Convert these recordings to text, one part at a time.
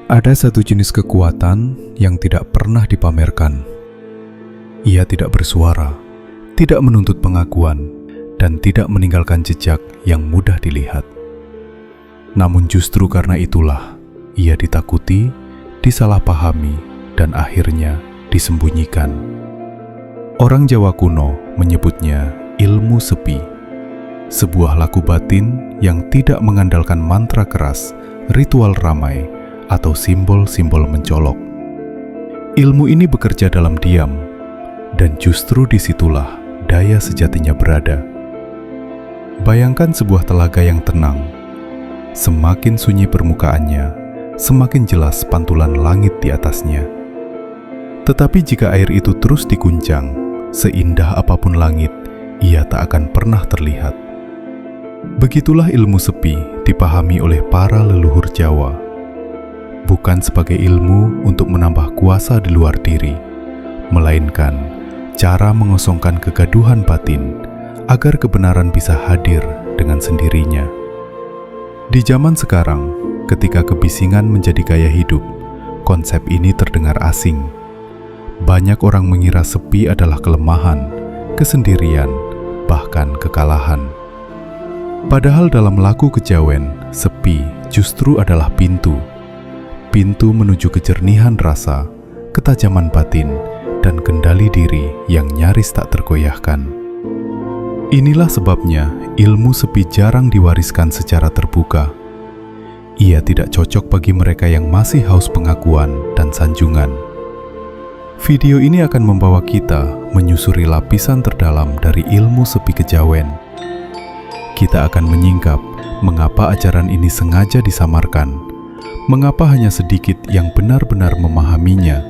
Ada satu jenis kekuatan yang tidak pernah dipamerkan. Ia tidak bersuara, tidak menuntut pengakuan, dan tidak meninggalkan jejak yang mudah dilihat. Namun justru karena itulah, ia ditakuti, disalahpahami, dan akhirnya disembunyikan. Orang Jawa kuno menyebutnya ilmu sepi, sebuah laku batin yang tidak mengandalkan mantra keras, ritual ramai, atau simbol-simbol mencolok. Ilmu ini bekerja dalam diam, dan justru disitulah daya sejatinya berada. Bayangkan sebuah telaga yang tenang. Semakin sunyi permukaannya, semakin jelas pantulan langit di atasnya. Tetapi jika air itu terus diguncang, seindah apapun langit, ia tak akan pernah terlihat. Begitulah ilmu sepi dipahami oleh para leluhur Jawa. Bukan sebagai ilmu untuk menambah kuasa di luar diri, melainkan cara mengosongkan kegaduhan batin agar kebenaran bisa hadir dengan sendirinya. Di zaman sekarang, ketika kebisingan menjadi gaya hidup, konsep ini terdengar asing. Banyak orang mengira sepi adalah kelemahan, kesendirian, bahkan kekalahan. Padahal dalam laku kejawen, sepi justru adalah pintu menuju kejernihan rasa, ketajaman batin, dan kendali diri yang nyaris tak tergoyahkan. Inilah sebabnya ilmu sepi jarang diwariskan secara terbuka. Ia tidak cocok bagi mereka yang masih haus pengakuan dan sanjungan. Video ini akan membawa kita menyusuri lapisan terdalam dari ilmu sepi kejawen. Kita akan menyingkap mengapa ajaran ini sengaja disamarkan, mengapa hanya sedikit yang benar-benar memahaminya,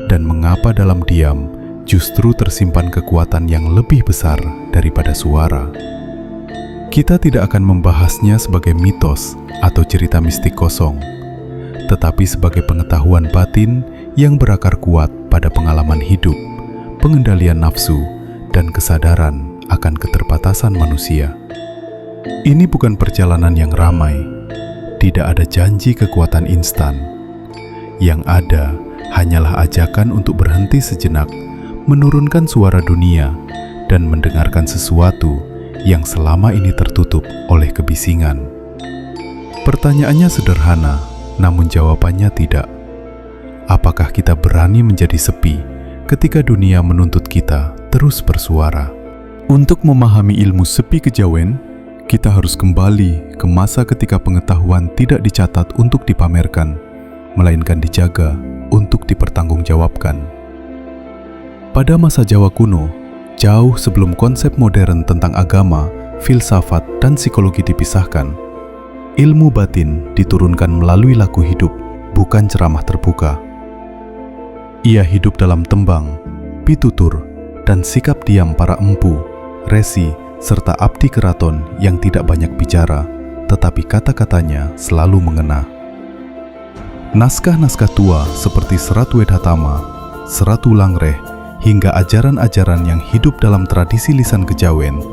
dan mengapa dalam diam justru tersimpan kekuatan yang lebih besar daripada suara. Kita tidak akan membahasnya sebagai mitos atau cerita mistik kosong, tetapi sebagai pengetahuan batin yang berakar kuat pada pengalaman hidup, pengendalian nafsu, dan kesadaran akan keterbatasan manusia. Ini bukan perjalanan yang ramai. Tidak ada janji kekuatan instan. Yang ada hanyalah ajakan untuk berhenti sejenak, menurunkan suara dunia, dan mendengarkan sesuatu yang selama ini tertutup oleh kebisingan. Pertanyaannya sederhana, namun jawabannya tidak. Apakah kita berani menjadi sepi ketika dunia menuntut kita terus bersuara? Untuk memahami ilmu sepi kejawen, kita harus kembali ke masa ketika pengetahuan tidak dicatat untuk dipamerkan, melainkan dijaga untuk dipertanggungjawabkan. Pada masa Jawa kuno, jauh sebelum konsep modern tentang agama, filsafat, dan psikologi dipisahkan, ilmu batin diturunkan melalui laku hidup, bukan ceramah terbuka. Ia hidup dalam tembang, pitutur, dan sikap diam para empu, resi, serta abdi keraton yang tidak banyak bicara, tetapi kata-katanya selalu mengena. Naskah-naskah tua seperti Serat Wedhatama, Serat Wulangreh, hingga ajaran-ajaran yang hidup dalam tradisi lisan kejawen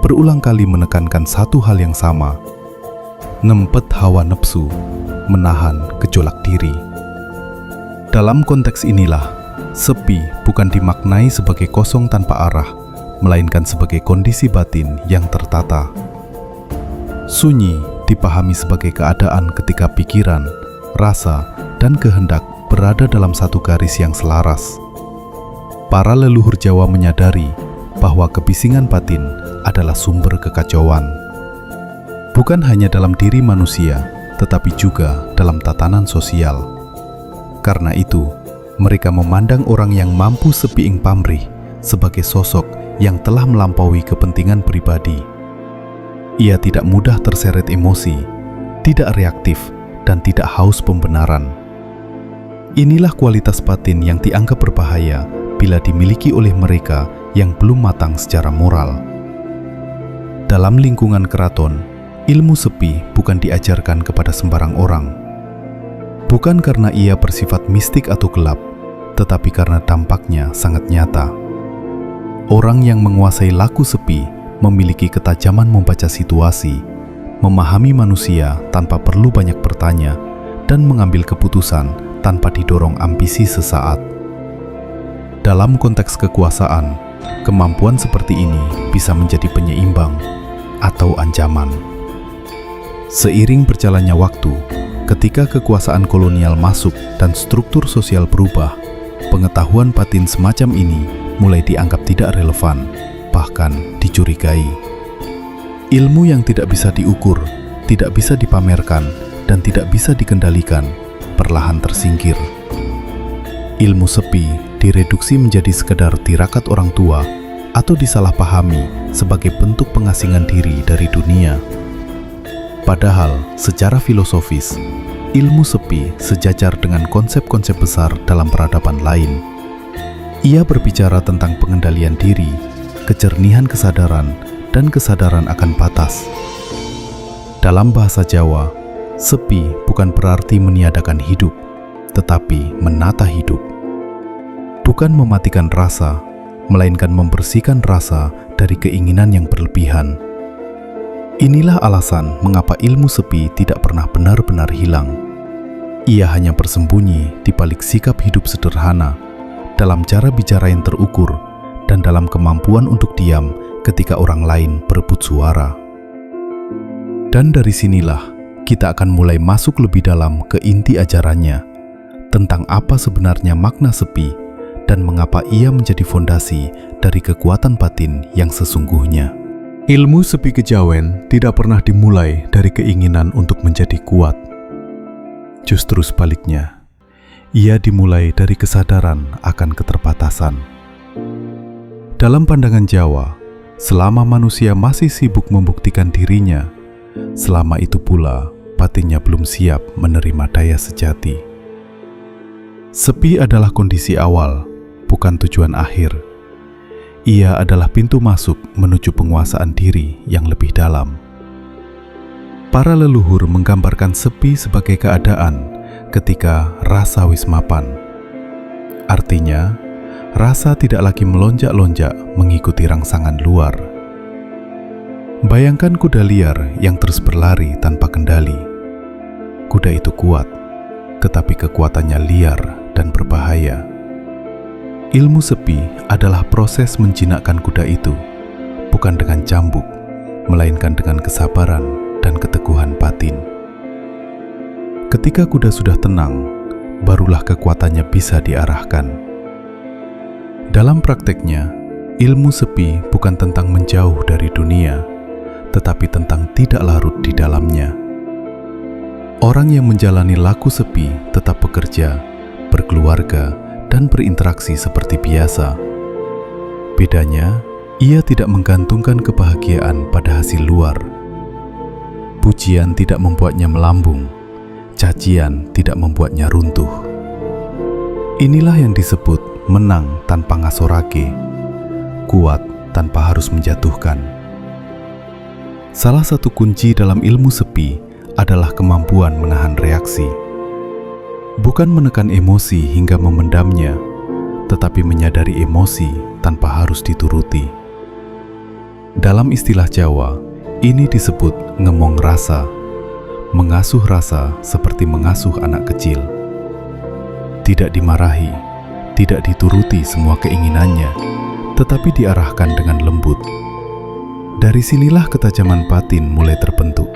berulang kali menekankan satu hal yang sama: ngempet hawa nafsu, menahan gejolak diri. Dalam konteks inilah, sepi bukan dimaknai sebagai kosong tanpa arah, melainkan sebagai kondisi batin yang tertata. Sunyi dipahami sebagai keadaan ketika pikiran, rasa, dan kehendak berada dalam satu garis yang selaras. Para leluhur Jawa menyadari bahwa kebisingan batin adalah sumber kekacauan. Bukan hanya dalam diri manusia, tetapi juga dalam tatanan sosial. Karena itu, mereka memandang orang yang mampu sepi ing pamrih sebagai sosok yang telah melampaui kepentingan pribadi. Ia tidak mudah terseret emosi, tidak reaktif, dan tidak haus pembenaran. Inilah kualitas batin yang dianggap berbahaya bila dimiliki oleh mereka yang belum matang secara moral. Dalam lingkungan keraton, ilmu sepi bukan diajarkan kepada sembarang orang. Bukan karena ia bersifat mistik atau gelap, tetapi karena dampaknya sangat nyata. Orang yang menguasai laku sepi memiliki ketajaman membaca situasi, memahami manusia tanpa perlu banyak bertanya, dan mengambil keputusan tanpa didorong ambisi sesaat. Dalam konteks kekuasaan, kemampuan seperti ini bisa menjadi penyeimbang atau ancaman. Seiring berjalannya waktu, ketika kekuasaan kolonial masuk dan struktur sosial berubah, pengetahuan batin semacam ini mulai dianggap tidak relevan, bahkan dicurigai. Ilmu yang tidak bisa diukur, tidak bisa dipamerkan, dan tidak bisa dikendalikan, perlahan tersingkir. Ilmu sepi direduksi menjadi sekedar tirakat orang tua atau disalahpahami sebagai bentuk pengasingan diri dari dunia. Padahal, secara filosofis, ilmu sepi sejajar dengan konsep-konsep besar dalam peradaban lain. Ia berbicara tentang pengendalian diri, kejernihan kesadaran, dan kesadaran akan batas. Dalam bahasa Jawa, sepi bukan berarti meniadakan hidup, tetapi menata hidup. Bukan mematikan rasa, melainkan membersihkan rasa dari keinginan yang berlebihan. Inilah alasan mengapa ilmu sepi tidak pernah benar-benar hilang. Ia hanya bersembunyi di balik sikap hidup sederhana, dalam cara bicara yang terukur, dan dalam kemampuan untuk diam ketika orang lain berebut suara. Dan dari sinilah kita akan mulai masuk lebih dalam ke inti ajarannya, tentang apa sebenarnya makna sepi dan mengapa ia menjadi fondasi dari kekuatan batin yang sesungguhnya. Ilmu sepi kejawen tidak pernah dimulai dari keinginan untuk menjadi kuat. Justru sebaliknya, ia dimulai dari kesadaran akan keterbatasan. Dalam pandangan Jawa, selama manusia masih sibuk membuktikan dirinya, selama itu pula batinnya belum siap menerima daya sejati. Sepi adalah kondisi awal, bukan tujuan akhir. Ia adalah pintu masuk menuju penguasaan diri yang lebih dalam. Para leluhur menggambarkan sepi sebagai keadaan ketika rasa wis mapan. Artinya, rasa tidak lagi melonjak-lonjak mengikuti rangsangan luar. Bayangkan kuda liar yang terus berlari tanpa kendali. Kuda itu kuat, tetapi kekuatannya liar dan berbahaya. Ilmu sepi adalah proses menjinakkan kuda itu, bukan dengan cambuk, melainkan dengan kesabaran dan keteguhan batin. Ketika kuda sudah tenang, barulah kekuatannya bisa diarahkan. Dalam prakteknya, ilmu sepi bukan tentang menjauh dari dunia, tetapi tentang tidak larut di dalamnya. Orang yang menjalani laku sepi tetap bekerja, berkeluarga, dan berinteraksi seperti biasa. Bedanya, ia tidak menggantungkan kebahagiaan pada hasil luar. Pujian tidak membuatnya melambung, cacian tidak membuatnya runtuh. Inilah yang disebut menang tanpa ngasorake, kuat tanpa harus menjatuhkan. Salah satu kunci dalam ilmu sepi adalah kemampuan menahan reaksi. Bukan menekan emosi hingga memendamnya, tetapi menyadari emosi tanpa harus dituruti. Dalam istilah Jawa, ini disebut ngemong rasa, mengasuh rasa seperti mengasuh anak kecil. Tidak dimarahi, tidak dituruti semua keinginannya, tetapi diarahkan dengan lembut. Dari sinilah ketajaman batin mulai terbentuk.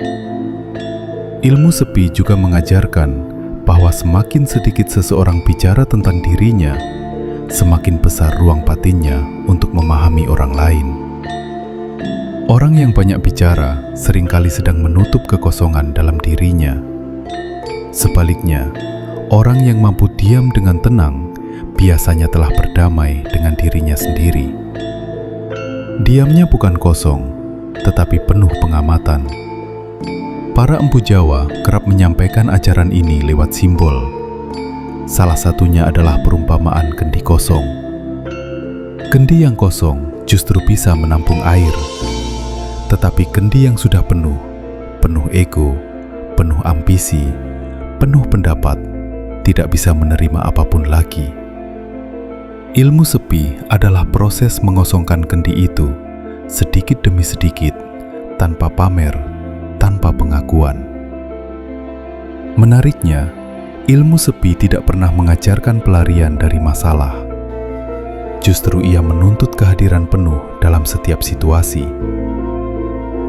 Ilmu sepi juga mengajarkan bahwa semakin sedikit seseorang bicara tentang dirinya, semakin besar ruang batinnya untuk memahami orang lain. Orang yang banyak bicara seringkali sedang menutup kekosongan dalam dirinya. Sebaliknya, orang yang mampu diam dengan tenang biasanya telah berdamai dengan dirinya sendiri. Diamnya bukan kosong, tetapi penuh pengamatan. Para empu Jawa kerap menyampaikan ajaran ini lewat simbol. Salah satunya adalah perumpamaan kendi kosong. Kendi yang kosong justru bisa menampung air. Tetapi kendi yang sudah penuh ego, penuh ambisi, penuh pendapat, tidak bisa menerima apapun lagi. Ilmu sepi adalah proses mengosongkan kendi itu, sedikit demi sedikit, tanpa pamer, tanpa pengakuan. Menariknya, ilmu sepi tidak pernah mengajarkan pelarian dari masalah. Justru ia menuntut kehadiran penuh dalam setiap situasi.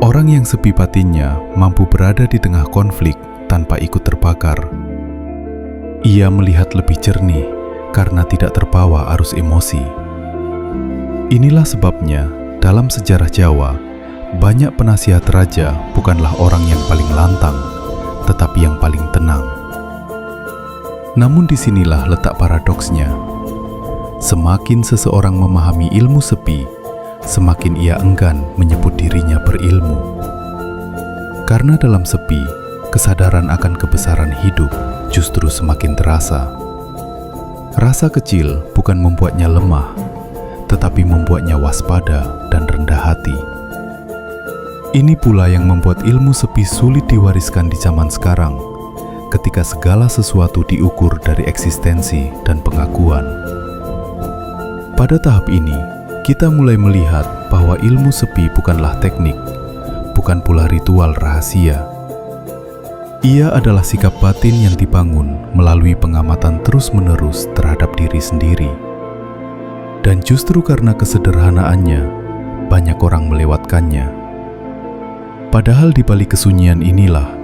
Orang yang sepi batinnya mampu berada di tengah konflik tanpa ikut terbakar. Ia melihat lebih jernih karena tidak terbawa arus emosi. Inilah sebabnya dalam sejarah Jawa, banyak penasihat raja bukanlah orang yang paling lantang, tetapi yang paling tenang. Namun disinilah letak paradoksnya. Semakin seseorang memahami ilmu sepi, semakin ia enggan menyebut dirinya berilmu. Karena dalam sepi, kesadaran akan kebesaran hidup justru semakin terasa. Rasa kecil bukan membuatnya lemah, tetapi membuatnya waspada dan rendah hati. Ini pula yang membuat ilmu sepi sulit diwariskan di zaman sekarang, ketika segala sesuatu diukur dari eksistensi dan pengakuan. Pada tahap ini, kita mulai melihat bahwa ilmu sepi bukanlah teknik, bukan pula ritual rahasia. Ia adalah sikap batin yang dibangun melalui pengamatan terus-menerus terhadap diri sendiri. Dan justru karena kesederhanaannya, banyak orang melewatkannya. Padahal di balik kesunyian inilah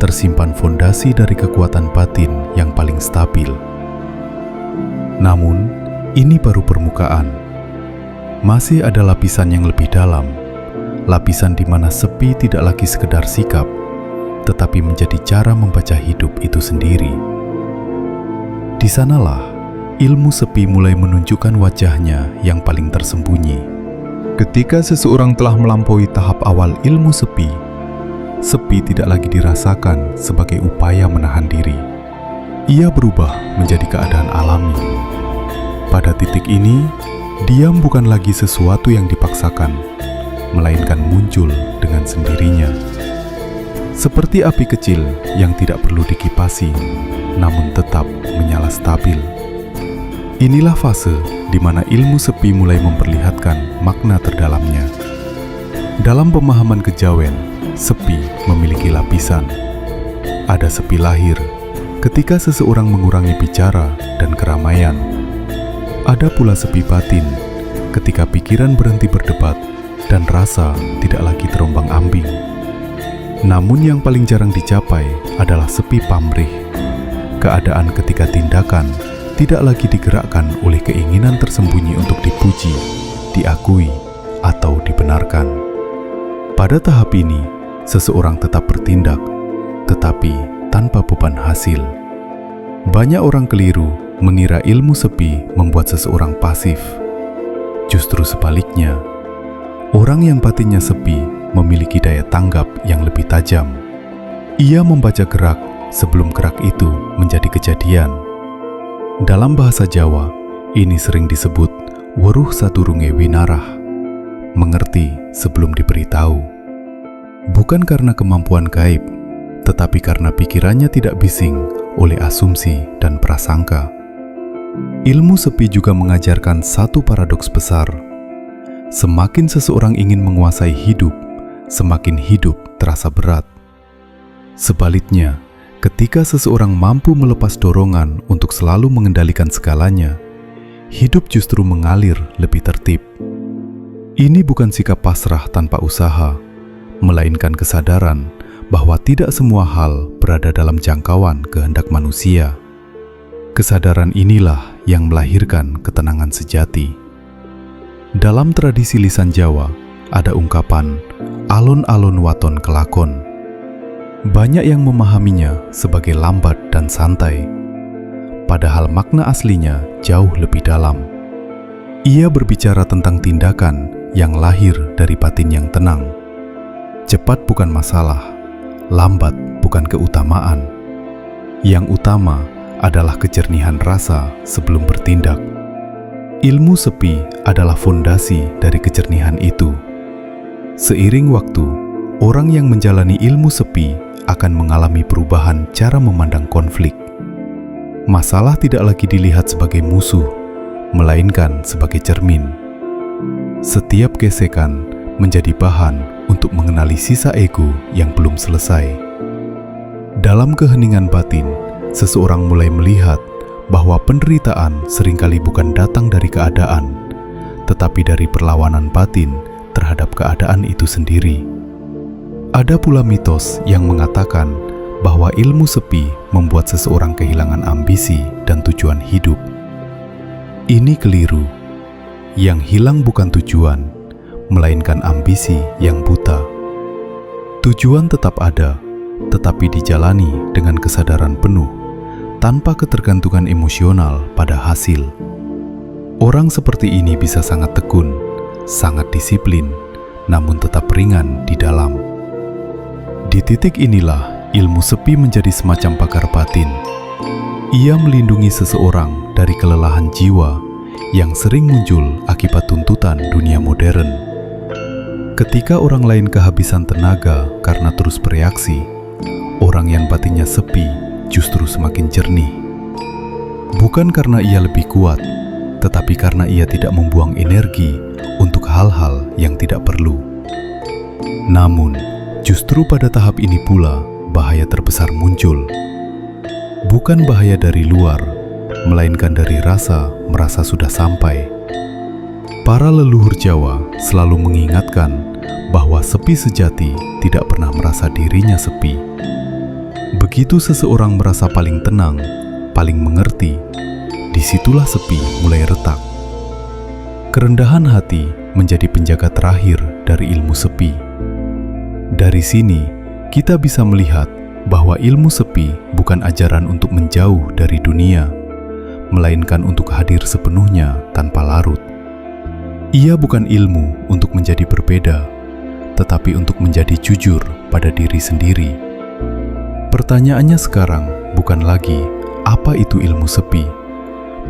tersimpan fondasi dari kekuatan batin yang paling stabil. Namun, ini baru permukaan. Masih ada lapisan yang lebih dalam, lapisan di mana sepi tidak lagi sekedar sikap, tetapi menjadi cara membaca hidup itu sendiri. Di sanalah ilmu sepi mulai menunjukkan wajahnya yang paling tersembunyi. Ketika seseorang telah melampaui tahap awal ilmu sepi, sepi tidak lagi dirasakan sebagai upaya menahan diri. Ia berubah menjadi keadaan alami. Pada titik ini, diam bukan lagi sesuatu yang dipaksakan, melainkan muncul dengan sendirinya. Seperti api kecil yang tidak perlu dikipasi, namun tetap menyala stabil. Inilah fase di mana ilmu sepi mulai memperlihatkan makna terdalamnya. Dalam pemahaman kejawen, sepi memiliki lapisan. Ada sepi lahir, ketika seseorang mengurangi bicara dan keramaian. Ada pula sepi batin, ketika pikiran berhenti berdebat dan rasa tidak lagi terombang-ambing. Namun yang paling jarang dicapai adalah sepi pamrih, keadaan ketika tindakan tidak lagi digerakkan oleh keinginan tersembunyi untuk dipuji, diakui, atau dibenarkan. Pada tahap ini, seseorang tetap bertindak, tetapi tanpa beban hasil. Banyak orang keliru mengira ilmu sepi membuat seseorang pasif. Justru sebaliknya, orang yang batinnya sepi memiliki daya tanggap yang lebih tajam. Ia membaca gerak sebelum gerak itu menjadi kejadian. Dalam bahasa Jawa, ini sering disebut weruh sadurunge winarah, mengerti sebelum diberitahu. Bukan karena kemampuan gaib, tetapi karena pikirannya tidak bising oleh asumsi dan prasangka. Ilmu sepi juga mengajarkan satu paradoks besar. Semakin seseorang ingin menguasai hidup, semakin hidup terasa berat. Sebaliknya, ketika seseorang mampu melepas dorongan untuk selalu mengendalikan segalanya, hidup justru mengalir lebih tertib. Ini bukan sikap pasrah tanpa usaha, melainkan kesadaran bahwa tidak semua hal berada dalam jangkauan kehendak manusia. Kesadaran inilah yang melahirkan ketenangan sejati. Dalam tradisi lisan Jawa, ada ungkapan alon-alon waton kelakon. Banyak yang memahaminya sebagai lambat dan santai, padahal makna aslinya jauh lebih dalam. Ia berbicara tentang tindakan yang lahir dari batin yang tenang. Cepat bukan masalah, lambat bukan keutamaan. Yang utama adalah kejernihan rasa sebelum bertindak. Ilmu sepi adalah fondasi dari kejernihan itu. Seiring waktu, orang yang menjalani ilmu sepi akan mengalami perubahan cara memandang konflik. Masalah tidak lagi dilihat sebagai musuh, melainkan sebagai cermin. Setiap gesekan menjadi bahan untuk mengenali sisa ego yang belum selesai. Dalam keheningan batin, seseorang mulai melihat bahwa penderitaan seringkali bukan datang dari keadaan, tetapi dari perlawanan batin terhadap keadaan itu sendiri. Ada pula mitos yang mengatakan bahwa ilmu sepi membuat seseorang kehilangan ambisi dan tujuan hidup. Ini keliru. Yang hilang bukan tujuan, melainkan ambisi yang buta. Tujuan tetap ada, tetapi dijalani dengan kesadaran penuh, tanpa ketergantungan emosional pada hasil. Orang seperti ini bisa sangat tekun, sangat disiplin, namun tetap ringan di dalam. Di titik inilah ilmu sepi menjadi semacam pagar batin. Ia melindungi seseorang dari kelelahan jiwa yang sering muncul akibat tuntutan dunia modern. Ketika orang lain kehabisan tenaga karena terus bereaksi, orang yang batinnya sepi justru semakin jernih. Bukan karena ia lebih kuat, tetapi karena ia tidak membuang energi untuk hal-hal yang tidak perlu. Namun, justru pada tahap ini pula bahaya terbesar muncul. Bukan bahaya dari luar, melainkan dari rasa merasa sudah sampai. Para leluhur Jawa selalu mengingatkan bahwa sepi sejati tidak pernah merasa dirinya sepi. Begitu seseorang merasa paling tenang, paling mengerti, disitulah sepi mulai retak. Kerendahan hati menjadi penjaga terakhir dari ilmu sepi. Dari sini, kita bisa melihat bahwa ilmu sepi bukan ajaran untuk menjauh dari dunia, melainkan untuk hadir sepenuhnya tanpa larut. Ia bukan ilmu untuk menjadi berbeda, tetapi untuk menjadi jujur pada diri sendiri. Pertanyaannya sekarang bukan lagi apa itu ilmu sepi,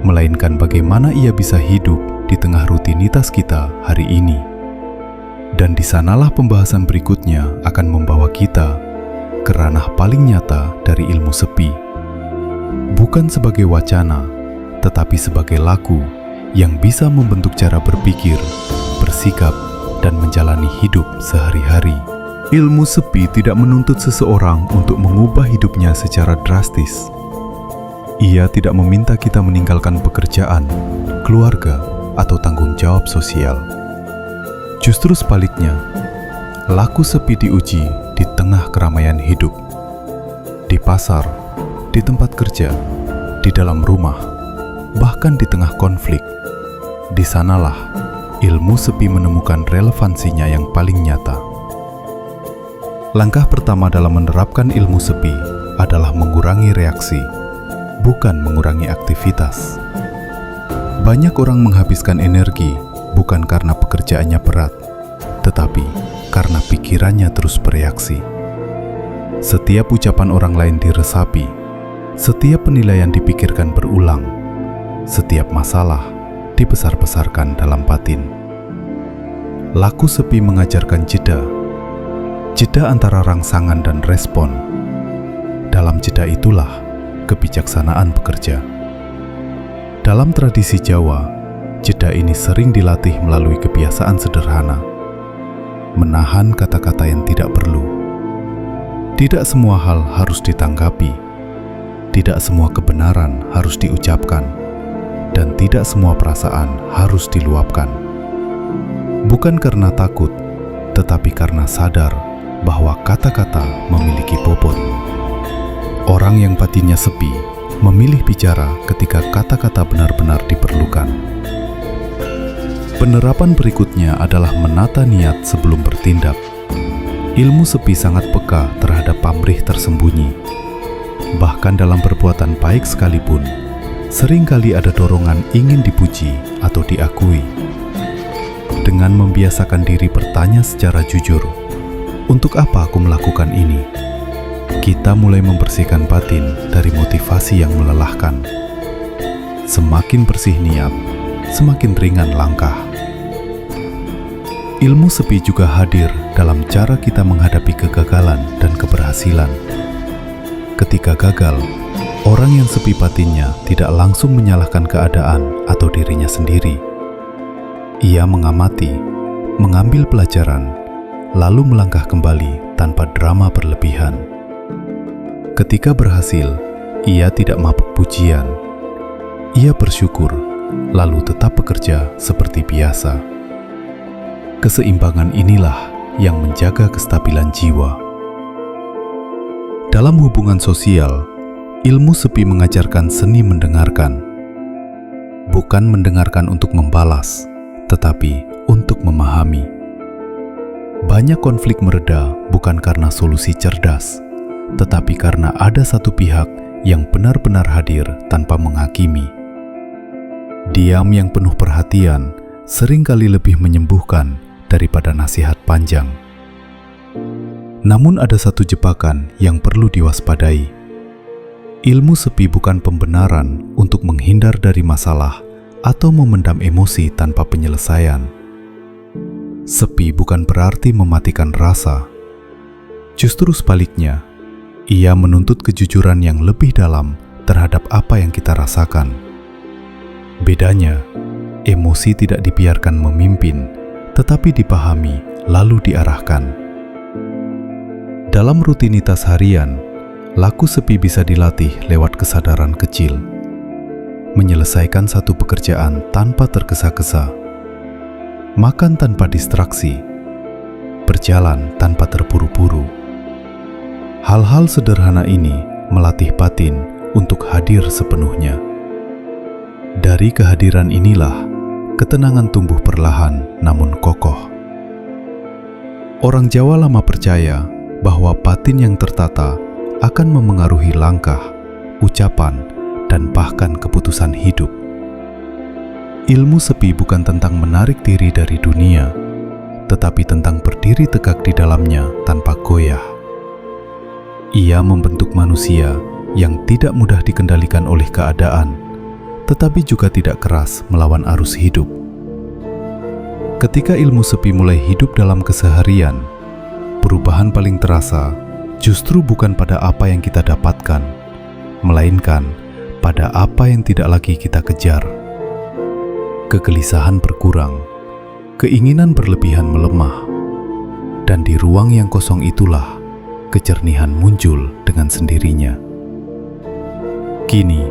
melainkan bagaimana ia bisa hidup di tengah rutinitas kita hari ini. Dan di sanalah pembahasan berikutnya akan membawa kita ke ranah paling nyata dari ilmu sepi. Bukan sebagai wacana, tetapi sebagai laku yang bisa membentuk cara berpikir, bersikap, dan menjalani hidup sehari-hari. Ilmu sepi tidak menuntut seseorang untuk mengubah hidupnya secara drastis. Ia tidak meminta kita meninggalkan pekerjaan, keluarga, atau tanggung jawab sosial. Justru sebaliknya, laku sepi diuji di tengah keramaian hidup. Di pasar, di tempat kerja, di dalam rumah, bahkan di tengah konflik. Di sanalah ilmu sepi menemukan relevansinya yang paling nyata. Langkah pertama dalam menerapkan ilmu sepi adalah mengurangi reaksi, bukan mengurangi aktivitas. Banyak orang menghabiskan energi bukan karena pekerjaannya berat, tetapi karena pikirannya terus bereaksi. Setiap ucapan orang lain diresapi, setiap penilaian dipikirkan berulang, setiap masalah dibesar-besarkan dalam batin. Laku sepi mengajarkan jeda antara rangsangan dan respon. Dalam jeda itulah kebijaksanaan bekerja. Dalam tradisi Jawa, jeda ini sering dilatih melalui kebiasaan sederhana, menahan kata-kata yang tidak perlu. Tidak semua hal harus ditanggapi, tidak semua kebenaran harus diucapkan, dan tidak semua perasaan harus diluapkan. Bukan karena takut, tetapi karena sadar bahwa kata-kata memiliki bobot. Orang yang batinnya sepi memilih bicara ketika kata-kata benar-benar diperlukan. Penerapan berikutnya adalah menata niat sebelum bertindak. Ilmu sepi sangat peka terhadap pamrih tersembunyi. Bahkan dalam perbuatan baik sekalipun, seringkali ada dorongan ingin dipuji atau diakui. Dengan membiasakan diri bertanya secara jujur, untuk apa aku melakukan ini? Kita mulai membersihkan batin dari motivasi yang melelahkan. Semakin bersih niat, semakin ringan langkah. Ilmu sepi juga hadir dalam cara kita menghadapi kegagalan dan keberhasilan. Ketika gagal, orang yang sepi batinnya tidak langsung menyalahkan keadaan atau dirinya sendiri. Ia mengamati, mengambil pelajaran, lalu melangkah kembali tanpa drama berlebihan. Ketika berhasil, Ia tidak mabuk pujian. Ia bersyukur, lalu tetap bekerja seperti biasa. Keseimbangan inilah yang menjaga kestabilan jiwa. Dalam hubungan sosial, ilmu sepi mengajarkan seni mendengarkan. Bukan mendengarkan untuk membalas, tetapi untuk memahami. Banyak konflik mereda bukan karena solusi cerdas, tetapi karena ada satu pihak yang benar-benar hadir tanpa menghakimi. Diam yang penuh perhatian seringkali lebih menyembuhkan daripada nasihat panjang. Namun ada satu jebakan yang perlu diwaspadai. Ilmu sepi bukan pembenaran untuk menghindar dari masalah atau memendam emosi tanpa penyelesaian. Sepi bukan berarti mematikan rasa. Justru sebaliknya, ia menuntut kejujuran yang lebih dalam terhadap apa yang kita rasakan. Bedanya, emosi tidak dibiarkan memimpin, tetapi dipahami lalu diarahkan. Dalam rutinitas harian, laku sepi bisa dilatih lewat kesadaran kecil. Menyelesaikan satu pekerjaan tanpa tergesa-gesa, makan tanpa distraksi, berjalan tanpa terburu-buru. Hal-hal sederhana ini melatih batin untuk hadir sepenuhnya. Dari kehadiran inilah, ketenangan tumbuh perlahan namun kokoh. Orang Jawa lama percaya bahwa batin yang tertata akan memengaruhi langkah, ucapan, dan bahkan keputusan hidup. Ilmu sepi bukan tentang menarik diri dari dunia, tetapi tentang berdiri tegak di dalamnya tanpa goyah. Ia membentuk manusia yang tidak mudah dikendalikan oleh keadaan, tetapi juga tidak keras melawan arus hidup. Ketika ilmu sepi mulai hidup dalam keseharian, perubahan paling terasa justru bukan pada apa yang kita dapatkan, melainkan pada apa yang tidak lagi kita kejar. Kegelisahan berkurang, keinginan berlebihan melemah, dan di ruang yang kosong itulah kejernihan muncul dengan sendirinya. Kini,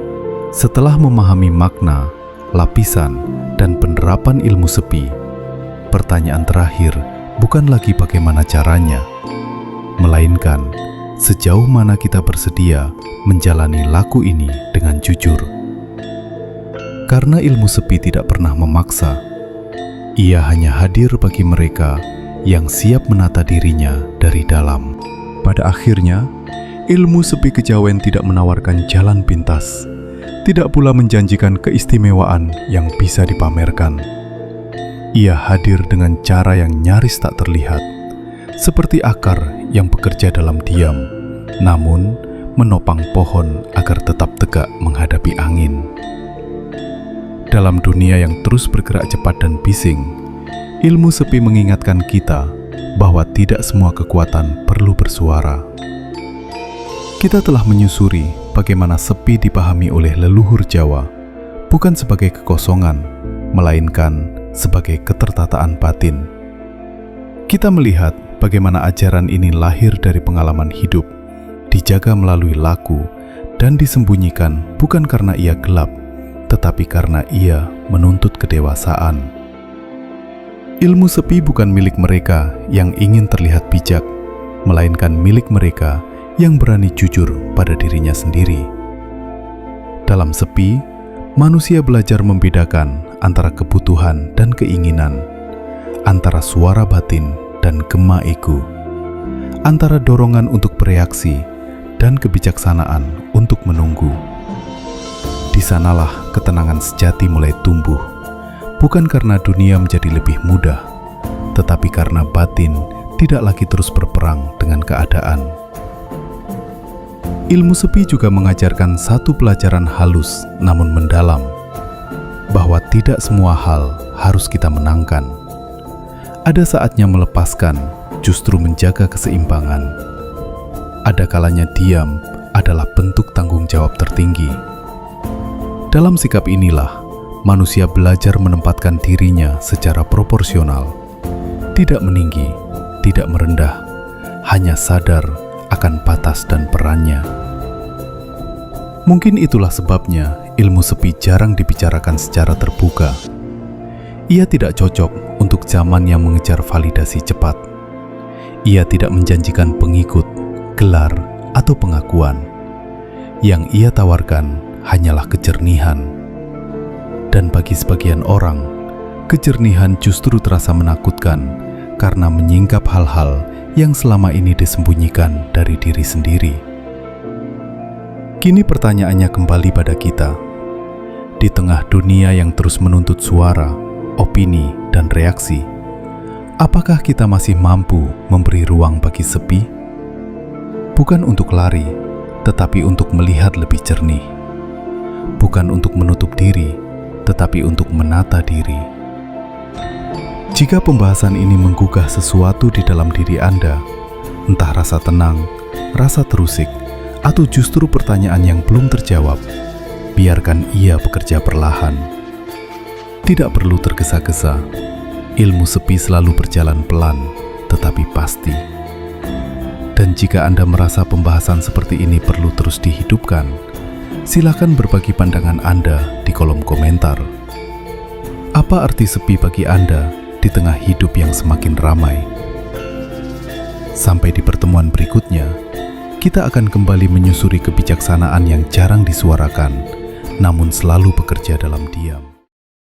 setelah memahami makna, lapisan, dan penerapan ilmu sepi, pertanyaan terakhir bukan lagi bagaimana caranya, melainkan sejauh mana kita bersedia menjalani laku ini dengan jujur. Karena ilmu sepi tidak pernah memaksa, ia hanya hadir bagi mereka yang siap menata dirinya dari dalam. Pada akhirnya, ilmu sepi kejawen tidak menawarkan jalan pintas, tidak pula menjanjikan keistimewaan yang bisa dipamerkan. Ia hadir dengan cara yang nyaris tak terlihat, seperti akar yang bekerja dalam diam, namun menopang pohon agar tetap tegak menghadapi angin. Dalam dunia yang terus bergerak cepat dan bising, ilmu sepi mengingatkan kita bahwa tidak semua kekuatan perlu bersuara. Kita telah menyusuri bagaimana sepi dipahami oleh leluhur Jawa, bukan sebagai kekosongan, melainkan sebagai ketertataan batin. Kita melihat bagaimana ajaran ini lahir dari pengalaman hidup, dijaga melalui laku, dan disembunyikan bukan karena ia gelap, tetapi karena ia menuntut kedewasaan. Ilmu sepi bukan milik mereka yang ingin terlihat bijak, melainkan milik mereka yang berani jujur pada dirinya sendiri. Dalam sepi, manusia belajar membedakan antara kebutuhan dan keinginan, antara suara batin dan gema ego, antara dorongan untuk bereaksi dan kebijaksanaan untuk menunggu. Di sanalah ketenangan sejati mulai tumbuh, bukan karena dunia menjadi lebih mudah, tetapi karena batin tidak lagi terus berperang dengan keadaan. Ilmu sepi juga mengajarkan satu pelajaran halus namun mendalam, bahwa tidak semua hal harus kita menangkan. Ada saatnya melepaskan, justru menjaga keseimbangan. Ada kalanya diam adalah bentuk tanggung jawab tertinggi. Dalam sikap inilah, manusia belajar menempatkan dirinya secara proporsional, tidak meninggi, tidak merendah, hanya sadar akan batas dan perannya. Mungkin itulah sebabnya ilmu sepi jarang dibicarakan secara terbuka. Ia tidak cocok untuk zaman yang mengejar validasi cepat. Ia tidak menjanjikan pengikut, gelar, atau pengakuan. Yang ia tawarkan hanyalah kejernihan. Dan bagi sebagian orang, kejernihan justru terasa menakutkan karena menyingkap hal-hal yang selama ini disembunyikan dari diri sendiri. Kini pertanyaannya kembali pada kita. Di tengah dunia yang terus menuntut suara, opini, dan reaksi, apakah kita masih mampu memberi ruang bagi sepi? Bukan untuk lari, tetapi untuk melihat lebih jernih. Bukan untuk menutup diri, tetapi untuk menata diri. Jika pembahasan ini menggugah sesuatu di dalam diri Anda, entah rasa tenang, rasa terusik, atau justru pertanyaan yang belum terjawab, biarkan ia bekerja perlahan. Tidak perlu tergesa-gesa. Ilmu sepi selalu berjalan pelan, tetapi pasti. Dan jika Anda merasa pembahasan seperti ini perlu terus dihidupkan, silakan berbagi pandangan Anda di kolom komentar. Apa arti sepi bagi Anda di tengah hidup yang semakin ramai? Sampai di pertemuan berikutnya, kita akan kembali menyusuri kebijaksanaan yang jarang disuarakan, namun selalu bekerja dalam diam.